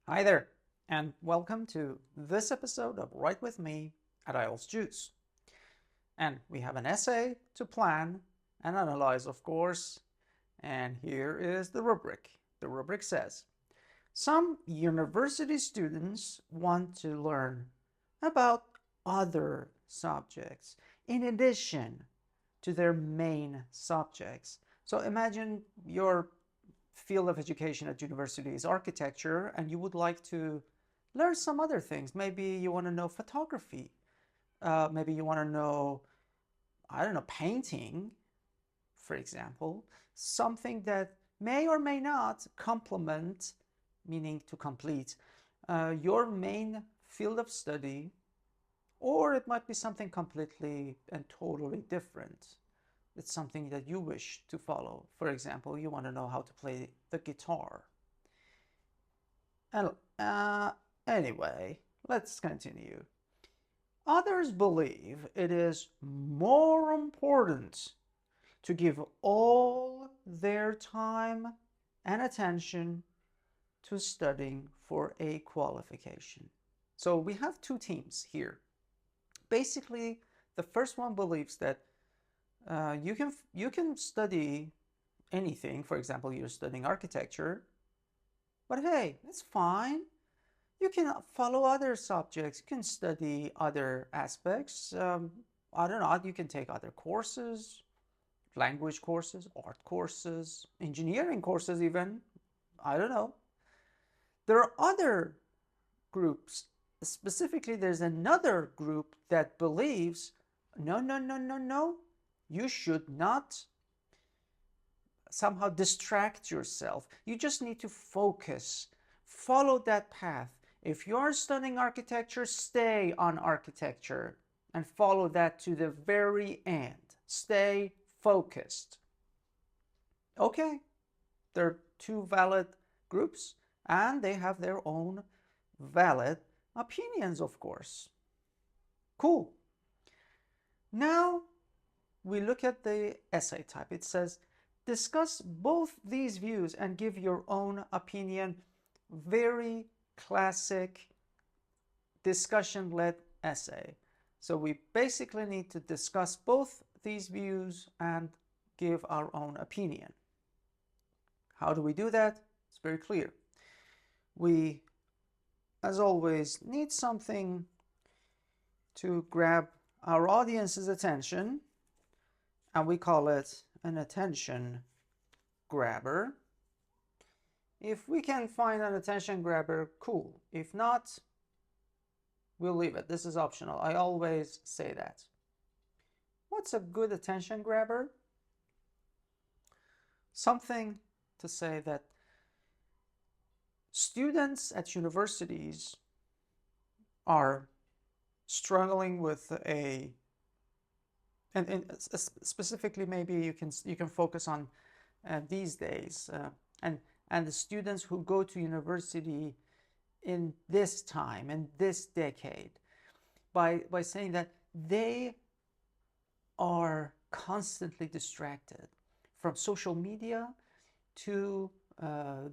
Hi there, and welcome to this episode of Write With Me at IELTS Juice. And we have an essay to plan and analyze, of course. And here is the rubric. The rubric says, some university students want to learn about other subjects in addition to their main subjects. So imagine your field of education at university is architecture and you would like to learn some other things. Maybe you want to know photography. Maybe you want to know, I don't know, painting, for example. Something that may or may not complement, meaning to complete, your main field of study, or it might be something completely and totally different. It's something that you wish to follow. For example, you want to know how to play the guitar. And anyway, let's continue. Others believe it is more important to give all their time and attention to studying for a qualification. So we have two teams here. Basically, the first one believes that you can study anything. For example, you're studying architecture, but hey, it's fine. You can follow other subjects. You can study other aspects. I don't know. You can take other courses, language courses, art courses, engineering courses, even. I don't know. There are other groups. Specifically, there's another group that believes no, no, no, no, no. You should not somehow distract yourself. You just need to focus. Follow that path. If you're studying architecture, stay on architecture and follow that to the very end. Stay focused. Okay, there are two valid groups and they have their own valid opinions, of course. Cool. Now we look at the essay type. It says, discuss both these views and give your own opinion. Very classic discussion-led essay. So we basically need to discuss both these views and give our own opinion. How do we do that? It's very clear. We, as always, need something to grab our audience's attention, and we call it an attention grabber. If we can find an attention grabber, cool. If not, we'll leave it. This is optional. I always say that. What's a good attention grabber? Something to say that students at universities are struggling with and specifically maybe you can focus on these days and the students who go to university in this time, in this decade, by saying that they are constantly distracted from social media to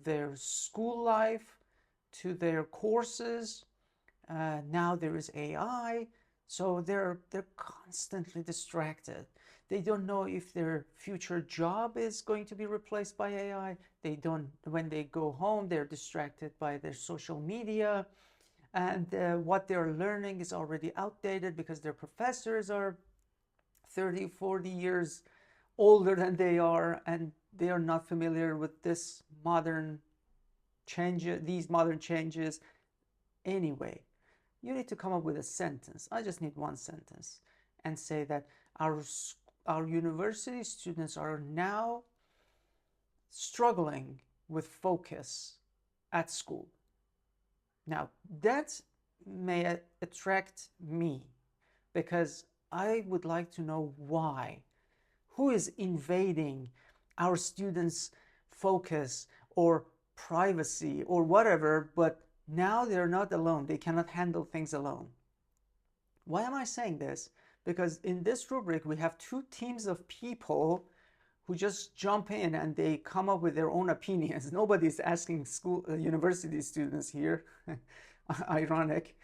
their school life to their courses. Now there is AI, so they're constantly distracted. They don't know if their future job is going to be replaced by AI. They don't, when they go home, they're distracted by their social media, and what they're learning is already outdated because their professors are 30, 40 years older than they are, and they are not familiar with this modern these modern changes. Anyway, you need to come up with a sentence. I just need one sentence and say that our university students are now struggling with focus at school. Now, that may attract me because I would like to know why. Who is invading our students' focus or privacy or whatever, but now they're not alone. They cannot handle things alone. Why am I saying this? Because in this rubric, we have two teams of people who just jump in and they come up with their own opinions. Nobody's asking university students here. Ironic.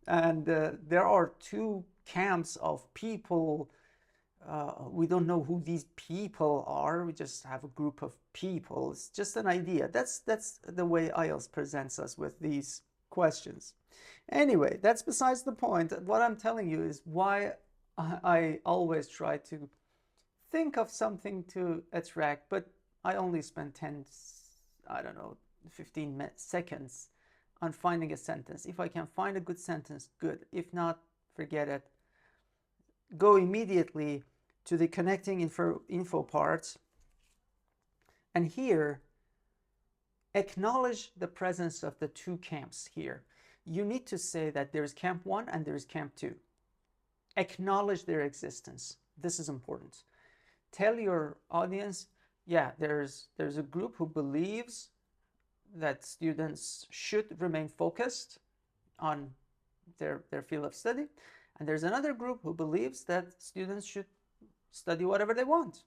And there are two camps of people. We don't know who these people are. We just have a group of people. It's just an idea. That's the way IELTS presents us with these questions. Anyway, that's besides the point. What I'm telling you is why I always try to think of something to attract, but I only spend 15 seconds on finding a sentence. If I can find a good sentence, good. If not, forget it. Go immediately to the connecting info part. And here, acknowledge the presence of the two camps here. You need to say that there's camp 1 and there's camp 2. Acknowledge their existence. This is important. Tell your audience, yeah, there's a group who believes that students should remain focused on their field of study. And there's another group who believes that students should study whatever they want.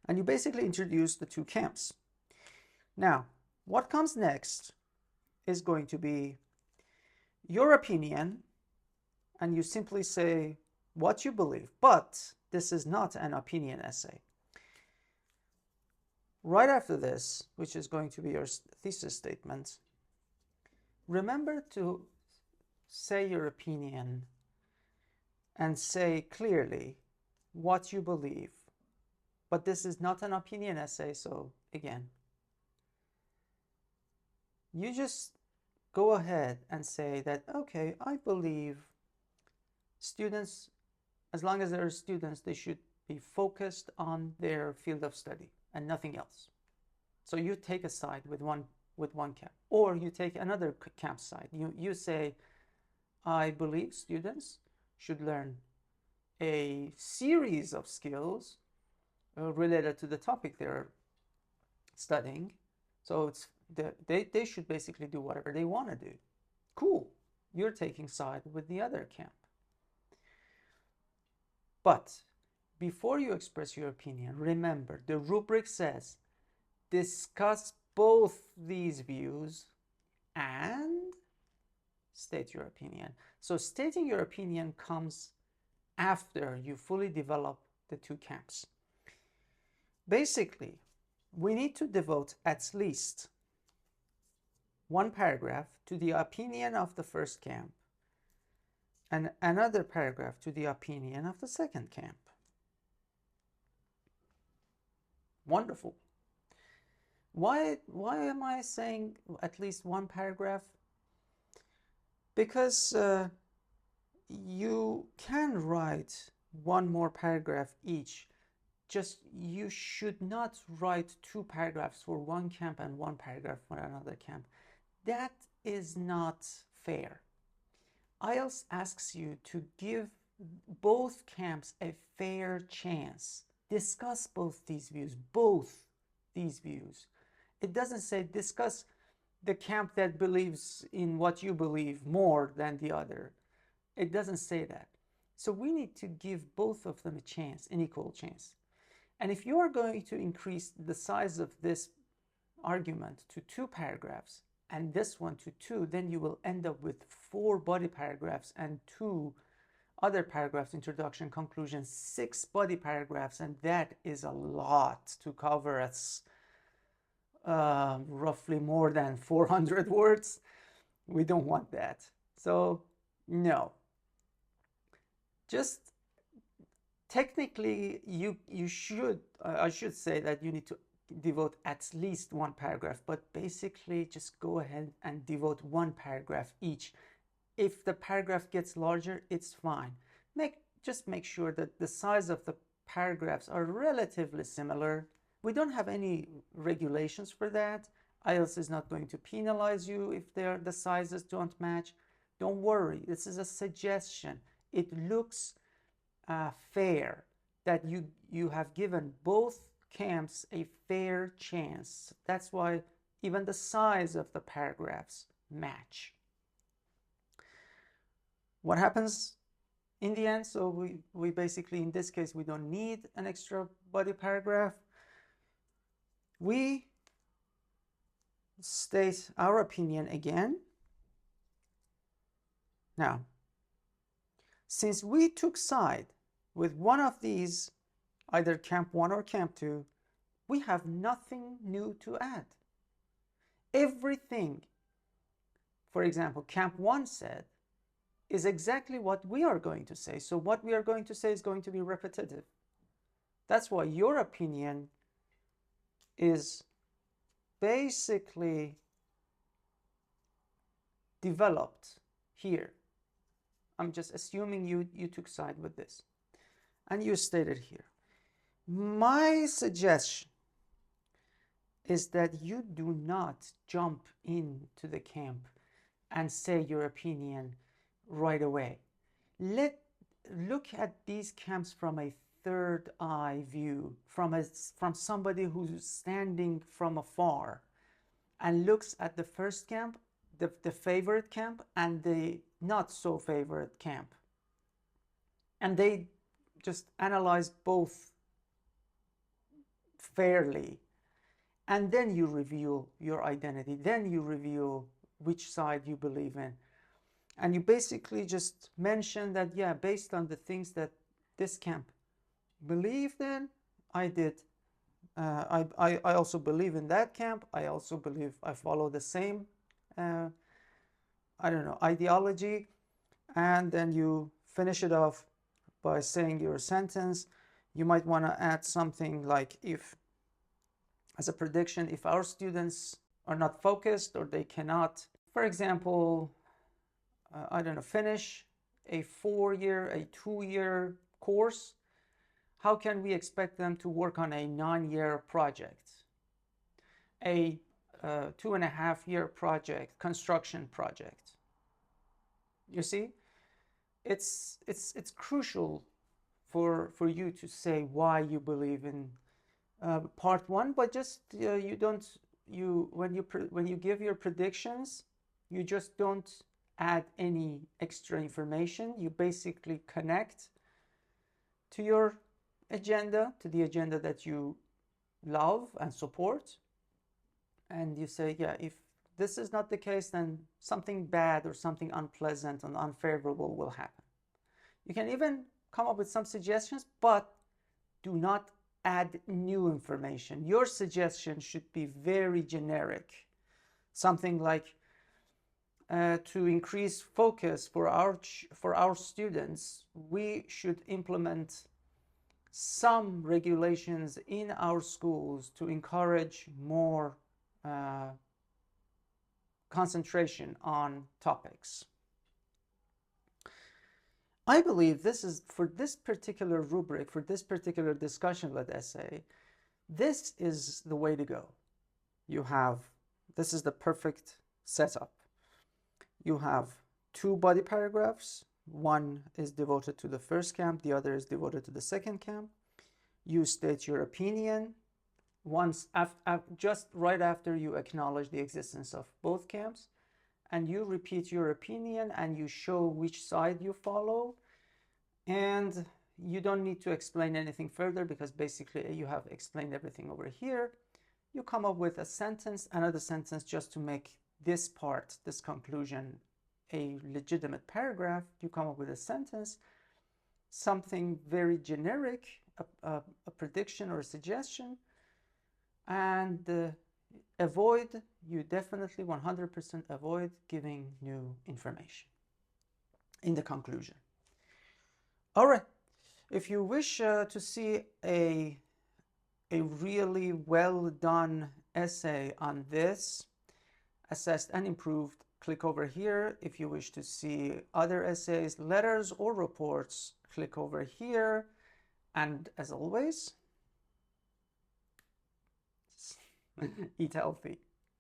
And you basically introduce the two camps. Now, what comes next is going to be your opinion, and you simply say what you believe. But this is not an opinion essay. Right after this, which is going to be your thesis statement, remember to say your opinion and say clearly what you believe. But this is not an opinion essay, so again, you just go ahead and say that, okay, I believe students, as long as they're students, they should be focused on their field of study and nothing else. So you take a side with one camp, or you take another camp side. You say, I believe students should learn a series of skills related to the topic they're studying. So they should basically do whatever they want to do. Cool. You're taking side with the other camp. But before you express your opinion, remember the rubric says discuss both these views and state your opinion. So stating your opinion comes after you fully develop the two camps. Basically, we need to devote at least one paragraph to the opinion of the first camp and another paragraph to the opinion of the second camp. Wonderful. Why am I saying at least one paragraph? Because you can write one more paragraph each. Just you should not write two paragraphs for one camp and one paragraph for another camp. That is not fair. IELTS asks you to give both camps a fair chance. Discuss both these views, It doesn't say discuss the camp that believes in what you believe more than the other. It doesn't say that. So we need to give both of them a chance, an equal chance. And if you are going to increase the size of this argument to 2 paragraphs and this one to 2, then you will end up with 4 body paragraphs and 2 other paragraphs, introduction, conclusion, 6 body paragraphs, and that is a lot to cover. It's roughly more than 400 words. We don't want that. So no. Just technically, you should, I should say that you need to devote at least 1 paragraph, but basically just go ahead and devote 1 paragraph each. If the paragraph gets larger, it's fine. Just make sure that the size of the paragraphs are relatively similar. We don't have any regulations for that. IELTS is not going to penalize you if the sizes don't match. Don't worry, this is a suggestion. It looks fair that you have given both camps a fair chance. That's why even the size of the paragraphs match. What happens in the end. So we basically, in this case, we don't need an extra body paragraph. We state our opinion again. Now, since we took side with one of these, either Camp 1 or Camp 2, we have nothing new to add. Everything, for example, Camp 1 said, is exactly what we are going to say. So what we are going to say is going to be repetitive. That's why your opinion is basically developed here. I'm just assuming you took side with this. And you stated here. My suggestion is that you do not jump into the camp and say your opinion right away. Look at these camps from a third eye view, from somebody who's standing from afar and looks at the first camp, the favorite camp, and the not so favorite camp. And they just analyze both fairly. And then you reveal your identity. Then you reveal which side you believe in. And you basically just mention that, yeah, based on the things that this camp believed in, I did. I also believe in that camp. I also believe I follow the same, ideology. And then you finish it off by saying your sentence. You might want to add something like, if, as a prediction, if our students are not focused or they cannot, for example, finish a 4-year, a 2-year course, how can we expect them to work on a 9-year project, a 2.5-year project, construction project? You see, it's crucial for you to say why you believe in part 1, but just when you give your predictions, you just don't add any extra information. You basically connect to your agenda, to the agenda that you love and support, and you say, yeah, if this is not the case, then something bad or something unpleasant and unfavorable will happen. You can even come up with some suggestions, but do not add new information. Your suggestion should be very generic. Something like, to increase focus for our students, we should implement some regulations in our schools to encourage more concentration on topics. I believe this is, for this particular rubric, for this particular discussion-led essay, this is the way to go. This is the perfect setup. You have 2 body paragraphs. One is devoted to the first camp, the other is devoted to the second camp. You state your opinion just right after you acknowledge the existence of both camps, and you repeat your opinion and you show which side you follow. And you don't need to explain anything further because basically you have explained everything over here. You come up with a sentence, another sentence, just to make this part, this conclusion, a legitimate paragraph. You come up with a sentence, something very generic, a prediction or a suggestion, and you definitely 100% avoid giving new information in the conclusion. All right, if you wish to see a really well done essay on this, assessed and improved, click over here. If you wish to see other essays, letters, or reports, click over here. And as always, eat healthy.